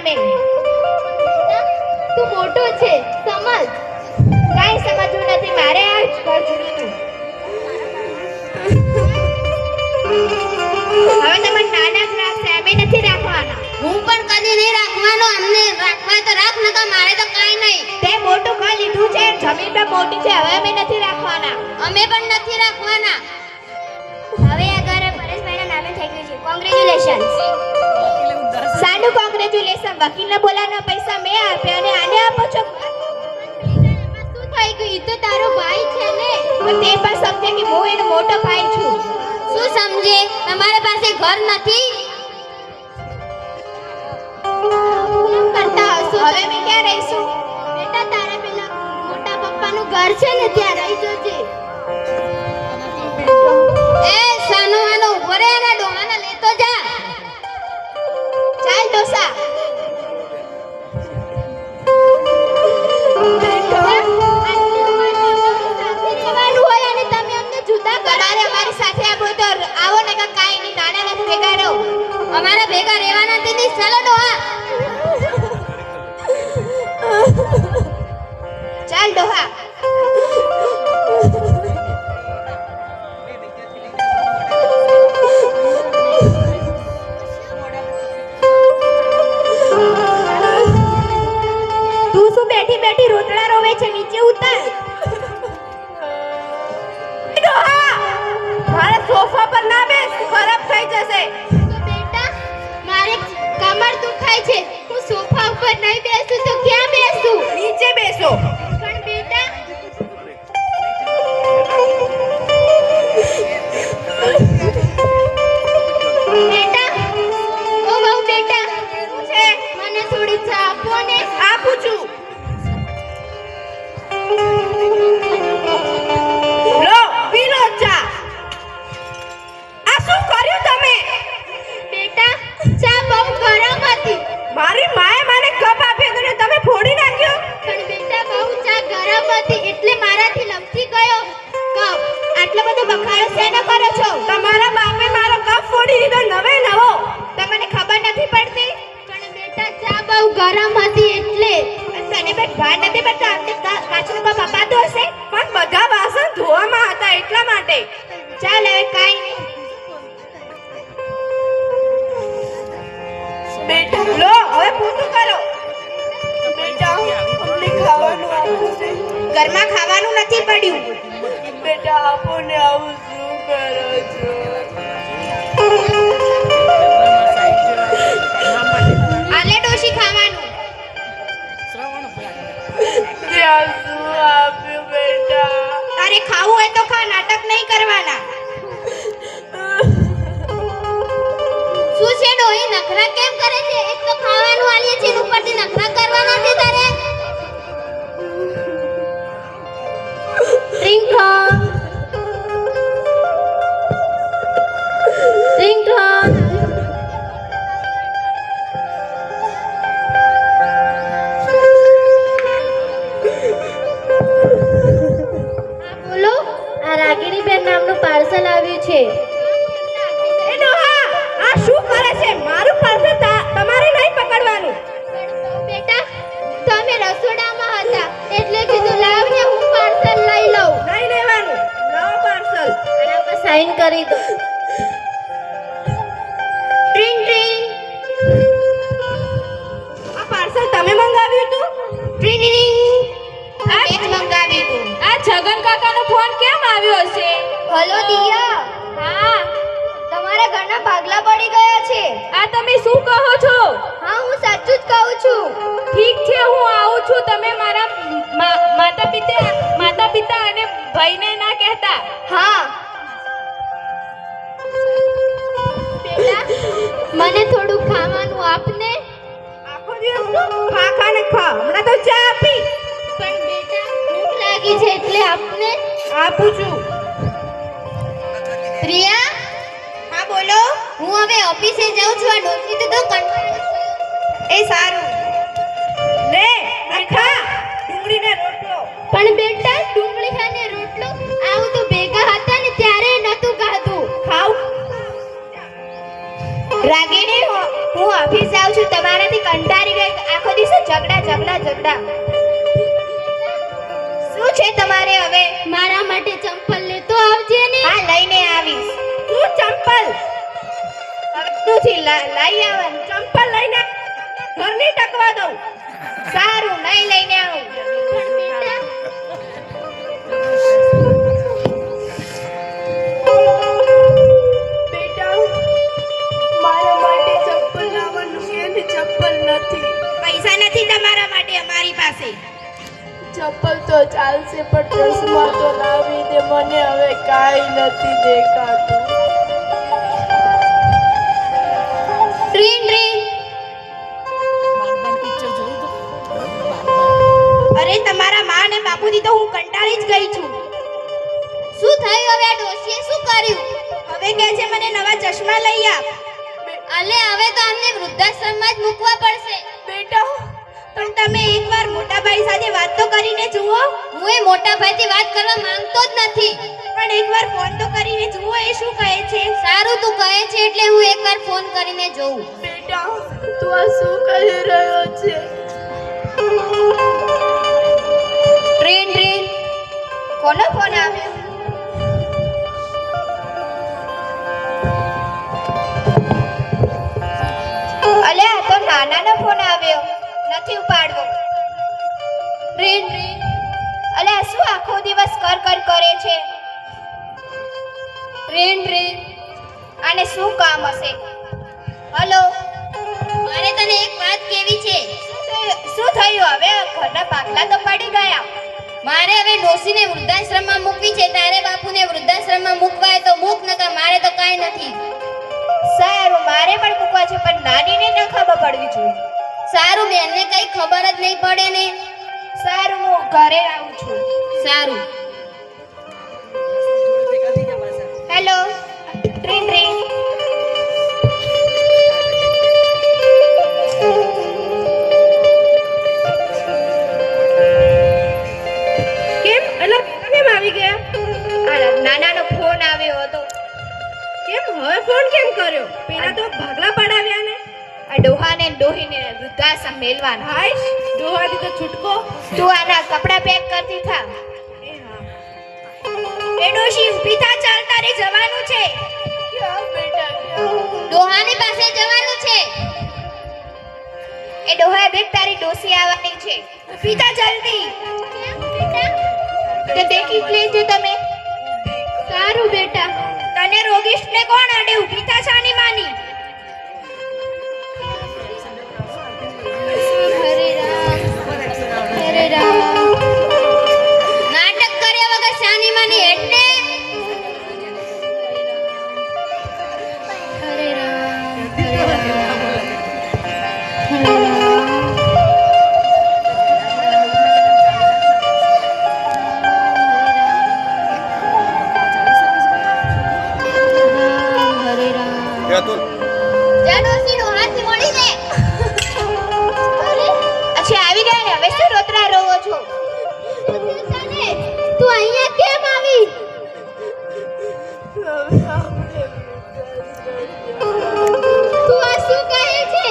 તને. તું મોટો છે, સમજ. કાંઈ સમજવું નથી, મારે આ ઘર છોડવું. હવે તમે નાના જ રાખશે, અમે નથી રાખવાના. હું પણ કદી નહીં રાખવાનો. અમને રાખવા તો રાખ, નકા મારે તો કાંઈ નહીં. તે મોટું ઘર લીધું છે, જમીન પણ મોટી છે, હવે અમે નથી રાખવાના. અમે પણ નથી રાખવાના. હવે આ ઘર પરેશભાઈના નામે થઈ ગયું છે. કોંગ્રેચ્યુલેશન્સ. સાનું કોંગ્રેચ્યુલેશન. વકીલને બોલાવવાના પૈસા મેં આપ્યા અને આને આપો છો. શું થઈ ગયું? ઈ તો તારો ભાઈ છે ને. તો તે પણ સમજે કે હું એનો મોટો ભાઈ છું. શું સમજે? તમારા પાસે ઘર નથી? કેમ કરતા હશો? હવે અમે ક્યાં રહીશું? બેટા તારા પેલા મોટા પપ્પાનું ઘર છે ને, ત્યાં રહી જજે. એ સાનો આનો ઉભો રે, આના ડોહાને લેતો જા. ચાલ ડોસા. તમારે અમારી સાથે આવો તો આવો ને કાંઈ નહીં. નાના નથી ભેગા રહો. અમારા ભેગા રહેવાના નથી. ચાલો ડોહા. ચાલ ડોહા. તું શું બેઠી બેઠી રોટલા રોવે છે? નીચે ઉતાર. ડોહા, મારા સોફા પર ના બેસ, ખરાબ થઈ જશે. તો બેટા મારે કમર દુખાય છે. હું સોફા ઉપર નહીં બેસું તો ક્યાં બેસું? નીચે બેસો. પણ બેટા બેટા ઓ બહુ બેટા શું છે? મને થોડી ચા આપો ને. આપું છું. લો, પી લો ચા. આ શું કર્યું તમે? બેટા ચા બહુ ગરમ હતી. મારી માએ મને કપ આપ્યો તો ને તમે ફોડી નાખ્યો. પણ બેટા બહુ ચા ગરમ હતી એટલે મારાથી લપસી ગયો કપ. આટલો બધો બખાડો શેનો કરો છો? તમારા બાપે મારો કપ ફોડી દીધો નવે નવો. તમને ખબર નથી પડતી? પણ બેટા ચા બહુ ગરમ હતી એટલે. તને બેટ ભાન નથી પડતા? અમને કાચનો કપ અપાતો હશે. પણ બધા વાસણ ધોવામાં હતા એટલા માટે. ચાલ હવે કાંઈ નહીં. બેટા લો, હવે પૂરું કરો. બેટા અમને ખાવાનું આપો ને. ઘરમાં ખાવાનું નથી પડ્યું. બેટા આપો ને, આવું શું કરો છો? આલે ડોશી ખાવાનું. ત્યાં શું આપ્યું બેટા? તારે ખાવું હોય તો ખા, નાટક નહીં કરવાના. શું છે ડોહી, નખરા કેમ કરે છે? એક તો ખાવાનું આલીએ છે ને ઉપરથી નખરા કરવાના છે તારે. Ringtone ringtone. બોલો, આ રાગીણી બેન નામનું પાર્સલ આવ્યું છે. એ ડોહા, આ શું કરે છે? મારું પાર્સલ તમારે નહીં પકડવાનું. બેટા તમે રસોડામાં હતા એટલે કીધું લાવ ને હું પાર્સલ લઈ લઉં. નહીં લેવાનું. લાવો પાર્સલ. આના પર સાઈન કરી દો. ટ્રિંગ ટ્રિંગ. આ પાર્સલ તમે મંગાવ્યું હતું? ટ્રિંગ ટ્રિંગ. આ જ મંગાવ્યું હતું. આ છગન કાકાનો ફોન કેમ આવ્યો છે? હલો દિયા. હા, તમારા ઘરના ભાગલા પડી ગયા છે. આ તમે શું કહો છો? હા, હું સાચું જ કહું છું. ઠીક છે, હું આવું છું. તમે મારા માતા પિતા અને ભાઈને ના કહેતા. હા. બેટા મને થોડું ખાવાનું આપને. આખો દિવસ ખા ખા ને ખા. હમણાં તો ચા આપી. પણ બેટા ભૂખ લાગી છે એટલે આપને. આપું છું. પ્રિયા હા બોલો. હું હવે ઓફિસે જાઉં છું. આ ડોસી તો કંટાળી. એ સારું. લે, આ ખા. ડુંગળી ને રોટલો. પણ બેટા ડુંગળી અને રોટલો આવું તો ભેગા હતા ને ત્યારે નતું ખાધું. ખાવ. રાગીણી, હું ઓફિસ જાઉં છું. તમારાથી કંટાળી ગઈ દિવસે ઝઘડા ઝઘડા ઝઘડા. શું છે તમારે હવે? મારા માટે ચંપલ લેતો આવજે ને. હા, લઈને આવીશ. શું ચંપલ? હવેથી લઈ આવવાનું. ચંપલ લઈને ઘરની ટકવા દઉં. સારું, નહીં લઈને આવું. પણ બેટા, બેટા, મારા માટે ચંપલ લાવવાનું છે ને ચંપલ નથી. પૈસા નથી તમારા માટે અમારી પાસે. ચંપલ તો ચાલશે પણ ચશ્મા તો લાવી દે. મને હવે કાંઈ નથી દેખાતું. Train train. અરે તમારા માં અને બાપુજી તો હું કંટાળી જ ગઈ છું. શું થયું હવે? આ ડોશીએ શું કર્યું? હવે કહે છે મને નવા ચશ્મા લઈ આપ. અલે હવે તો અમને વૃદ્ધાશ્રમમાં જ મૂકવા પડશે. બેટા, પણ તમે એકવાર મોટા ભાઈ સાથે વાત તો કરીને જુઓ. હું એ મોટા ભાઈથી વાત કરવા માંગતો જ નથી. પણ એકવાર ફોન તો કરીને જુઓ એ શું કહે છે. સારું, તું કહે છે એટલે હું એકવાર ફોન કરીને જોઉં. બેટા, તું આ શું કહી રહ્યો છે? Train train. કોનો ફોન આવ્યો? અલે આ તો નાનાનો ફોન આવ્યો. નથી ઉપાડવો. Train train. અલે આ શું આખો દિવસ કર કરે છે? Train train. આને શું કામ હશે? હલો, મારે તને એક વાત કેવી છે. શું થયું હવે? ઘરના પાકલા તો પડી ગયા. મારે હવે ડોશીને વૃદ્ધાશ્રમમાં મૂકવી છે. તારે બાપુને વૃદ્ધાશ્રમમાં મૂકવા હોય તો મૂક, નકર મારે તો કાંઈ નથી. સારું, મારે પણ મૂકવા છે પણ નાનીને ન ખબર પડવી જોઈએ. સારું, બેનને કઈ ખબર જ નહીં પડે ને. સારું, હું ઘરે આવું છું. સારું. Hello, train train. કેમ અલા કેમ આવી ગયા? આ નાનાનો ફોન આવ્યો હતો. કેમ હવે ફોન કેમ કર્યો? પેલા તો ભાગલા પડાવ્યા ને. આ ડોહાને ડોહીને વૃદ્ધાશ્રમ મેલવાના. હાઈશ, ડોહાથી તો છૂટકો. તું આના કપડા પેક કરતી થા. એ ડોશી ઊભી થા, ચાલ તારે જવાનું છે. ક્યાં બેટા ક્યાં? ડોહાની પાસે જવાનું છે. એ ડોહા દેખ તારી ડોસી આવવાની છે. ઊભી થા જલ્દી. તે દેખી જ લેજો તમે. સારું બેટા. તને રોગીશને કોણ અડે? ઊભી થા છાની માની. હરે રામ હરે રામ. નાટક કર્યા વગર શાની માની હેડને. હરે રામ હરે રામ હરે રામ. હરે રામ. યા તું જા ડોશીનો હાથ મળી દે. અરે અચ્છા આવી ગયા ને, હવે શું રોતરા રોવો છો? તું અહીંયા કેમ આવી? તું આ શું કહે છે?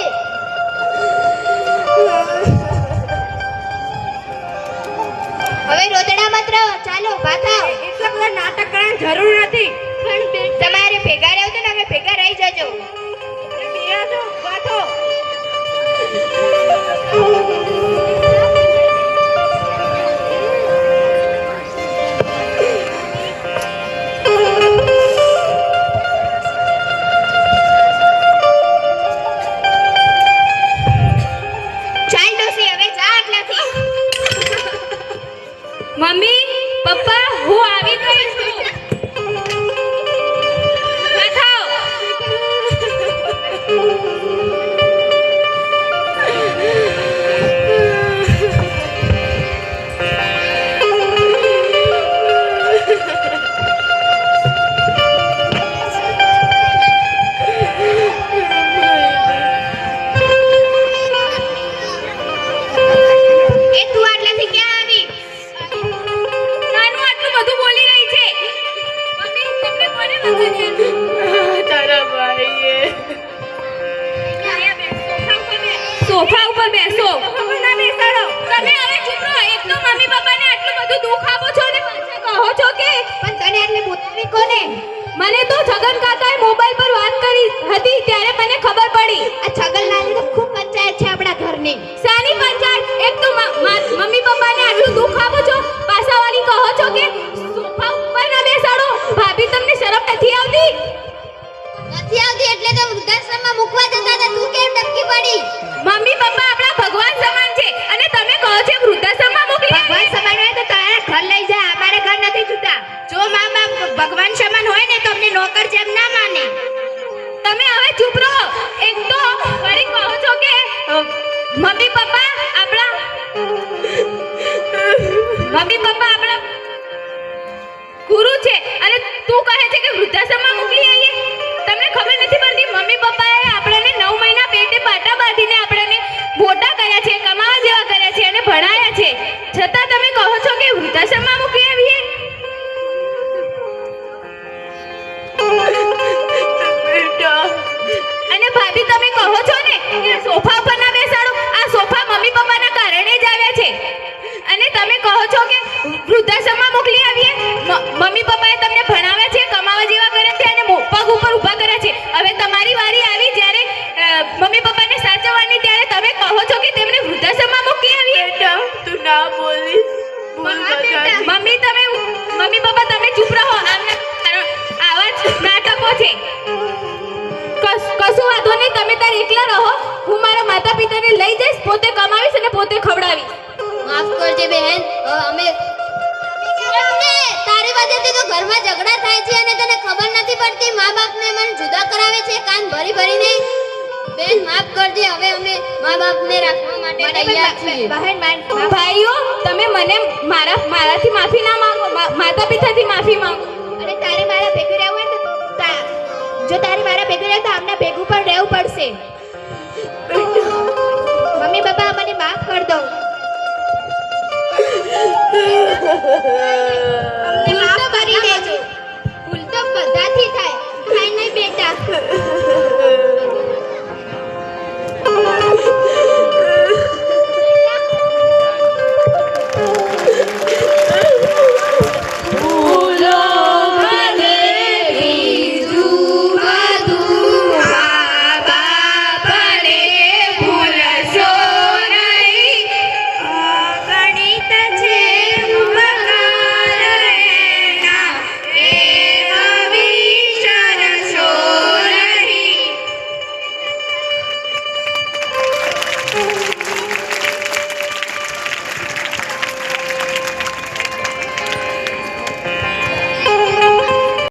હવે રોતડા મત રહો, ચાલો ઊભા થાઓ. એટલા બધા નાટક કરવાની જરૂર નથી. પણ તમારે ભેગા રહેવું તો ને અમે ભેગા રહી જજો. બેસો, ઊભા થો. ચાલ ડોસી, હવે જા આટલાથી. મમ્મી, પપ્પા, હું આવી ગઈ છું. બતાવો. એ તું આટલાથી ક્યાં આવી? નાનું આટલું બધું બોલી રહી છે. મને તો છગન કાકાએ મોબાઈલ પર વાત કરી હતી ત્યારે મને ખબર પડી. આ છગનલાલની તો ખૂબ પંચાયત છે આપણા ઘરની. સાની પંચાયત? એક તો મમ્મી પપ્પાને આટલું દુઃખ આપો છો, પાછા વાળી કહો છો કે સોફા ઉપર ના બેસાડો. ભાભી તમને શરમ નથી આવતી? નથી આવતી એટલે તો વૃદ્ધાશ્રમમાં મૂકવા જતા હતા, તું કેમ ટપકી પડી? મમ્મી પપ્પા આપણા ભગવાન સમાન છે અને તમે કહો છો વૃદ્ધાશ્રમમાં મોકલી ભગવાન સમાન હોય તો તારા ઘર લઈ જા, અમારા ઘર નથી જુદા. જો મા બાપ ભગવાન સમાન હોય ને તો અમને નોકર જેમ ના માને. તમે હવે ચૂપ રહો. એક તો ફરી કહો છો કે મમ્મી પપ્પા આપણા ગુરુ છે અને તું કહે છે કે વૃદ્ધાશ્રમમાં મોકલી આવીએ. તમને ખબર નથી પડતી મમ્મી પપ્પાએ આપણને 9 મહિના પેટે પાટા બાંધીને આપણને મોટા કર્યા છે, કમાવા જેવા કર્યા છે અને ભણાયા છે, છતાં તમે કહો છો કે વૃદ્ધાશ્રમમાં મોકલી આવીએ. અને ભાભી તમે કહો છો ને કે સોફા ઉપર ના બેસાડો. આ સોફા મમ્મી પપ્પાના કારણે જ આવ્યા છે અને તમે કહો છો કે વૃદ્ધાશ્રમમાં મોકલી આવીએ. મમ્મી પપ્પાએ તમને ભણાવ્યા છે, કમાવા જેવા કર્યા છે અને પગ ઉપર ઊભા કર્યા છે. હવે તમારી વારી આવી જ્યારે મમ્મી પપ્પાને સાચવવાની ત્યારે તમે કહો છો કે તેમને વૃદ્ધાશ્રમમાં મોકલી આવીએ. તું ના બોલી. મમ્મી પપ્પા તમે ચૂપ રહો. આવા જ નાટકો છે. કશું વાંધો નહીં, તમે તાર એકલા રહો. હું મારા માતા પિતાને લઈ જઈશ, પોતે કમાવીશ અને પોતે ખવડાવીશ. માફ કરજે બહેન, અમે તારી વજહથી તો ઘરમાં ઝઘડા થાય છે અને તને ખબર નથી પડતી. મા બાપને મને જુદા કરાવે છે કાન ભરી ભરીને. બેન માફ કરજે, હવે અમે મા બાપને રાખવા માટે તૈયાર છીએ. ભાઈઓ તમે મને મારાથી માફી ના માંગો, માતા પિતાથી માફી માંગો. અને તારે મારા ભેગું રહેવું હોય તો જો તારે મારા ભેગું રહેવું તો આમને ભેગું પણ રહેવું પડશે. મમ્મી પપ્પા મને માફ કર દો. અમને માફ કરી દેજો. ભૂલ તો બધાથી થાય, થાય નહીં બેટા. Thank you.